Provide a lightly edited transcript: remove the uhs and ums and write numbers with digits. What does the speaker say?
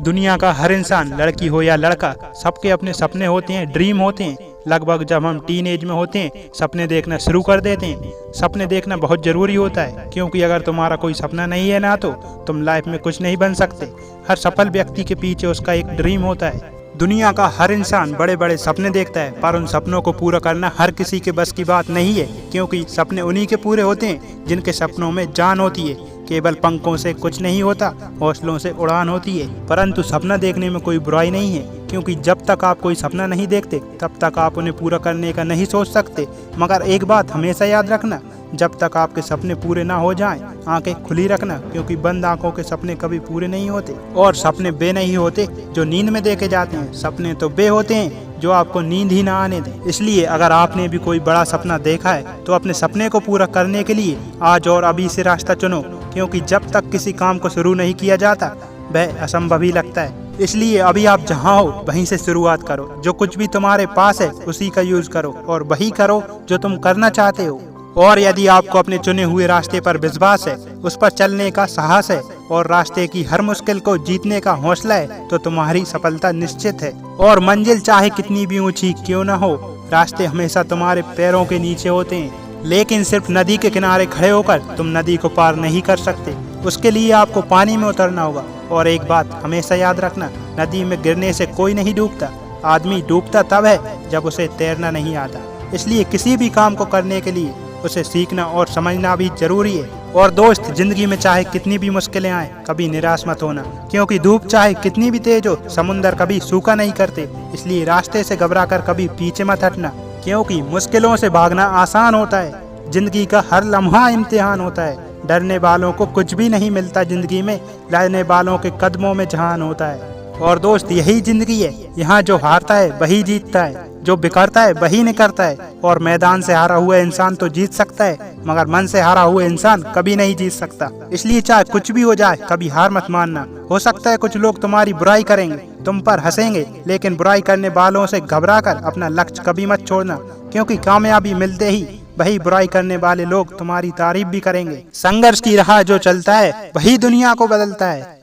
दुनिया का हर इंसान, लड़की हो या लड़का, सबके अपने सपने होते हैं, ड्रीम होते हैं। लगभग जब हम टीन एज में होते हैं सपने देखना शुरू कर देते हैं। सपने देखना बहुत ज़रूरी होता है, क्योंकि अगर तुम्हारा कोई सपना नहीं है ना तो तुम लाइफ में कुछ नहीं बन सकते। हर सफल व्यक्ति के पीछे उसका एक ड्रीम होता है। दुनिया का हर इंसान बड़े बड़े सपने देखता है, पर उन सपनों को पूरा करना हर किसी के बस की बात नहीं है, क्योंकि सपने उन्हीं के पूरे होते हैं जिनके सपनों में जान होती है। केवल पंखों से कुछ नहीं होता, हौसलों से उड़ान होती है। परंतु सपना देखने में कोई बुराई नहीं है, क्योंकि जब तक आप कोई सपना नहीं देखते तब तक आप उन्हें पूरा करने का नहीं सोच सकते। मगर एक बात हमेशा याद रखना, जब तक आपके सपने पूरे ना हो जाएं, आंखें खुली रखना, क्योंकि बंद आंखों के सपने कभी पूरे नहीं होते। और सपने बे नहीं होते जो नींद में देखे जाते हैं, सपने तो बे होते हैं जो आपको नींद ही ना आने दें। इसलिए अगर आपने भी कोई बड़ा सपना देखा है तो अपने सपने को पूरा करने के लिए आज और अभी से रास्ता चुनो, क्योंकि जब तक किसी काम को शुरू नहीं किया जाता वह असंभव ही लगता है। इसलिए अभी आप जहाँ हो वहीं से शुरुआत करो। जो कुछ भी तुम्हारे पास है उसी का यूज करो, और वही करो जो तुम करना चाहते हो। और यदि आपको अपने चुने हुए रास्ते पर विश्वास है, उस पर चलने का साहस है और रास्ते की हर मुश्किल को जीतने का हौसला है, तो तुम्हारी सफलता निश्चित है। और मंजिल चाहे कितनी भी ऊंची क्यों न हो, रास्ते हमेशा तुम्हारे पैरों के नीचे होते हैं। लेकिन सिर्फ नदी के किनारे खड़े होकर तुम नदी को पार नहीं कर सकते, उसके लिए आपको पानी में उतरना होगा। और एक बात हमेशा याद रखना, नदी में गिरने से कोई नहीं डूबता, आदमी डूबता तब है जब उसे तैरना नहीं आता। इसलिए किसी भी काम को करने के लिए उसे सीखना और समझना भी जरूरी है। और दोस्त, जिंदगी में चाहे कितनी भी मुश्किलें आए, कभी निराश मत होना, क्योंकि धूप चाहे कितनी भी तेज हो, समुंदर कभी सूखा नहीं करते। इसलिए रास्ते से घबराकर कभी पीछे मत हटना, क्योंकि मुश्किलों से भागना आसान होता है, जिंदगी का हर लम्हा इम्तिहान होता है। डरने वालों को कुछ भी नहीं मिलता जिंदगी में, लड़ने वालों के कदमों में जहान होता है। और दोस्त, यही जिंदगी है, यहाँ जो हारता है वही जीतता है, जो बिखरता है वही निखरता है। और मैदान से हारा हुआ इंसान तो जीत सकता है, मगर मन से हारा हुआ इंसान कभी नहीं जीत सकता। इसलिए चाहे कुछ भी हो जाए, कभी हार मत मानना। हो सकता है कुछ लोग तुम्हारी बुराई करेंगे, तुम पर हंसेंगे, लेकिन बुराई करने वालों से घबराकर अपना लक्ष्य कभी मत छोड़ना, क्योंकि कामयाबी मिलते ही वही बुराई करने वाले लोग तुम्हारी तारीफ भी करेंगे। संघर्ष की राह जो चलता है वही दुनिया को बदलता है।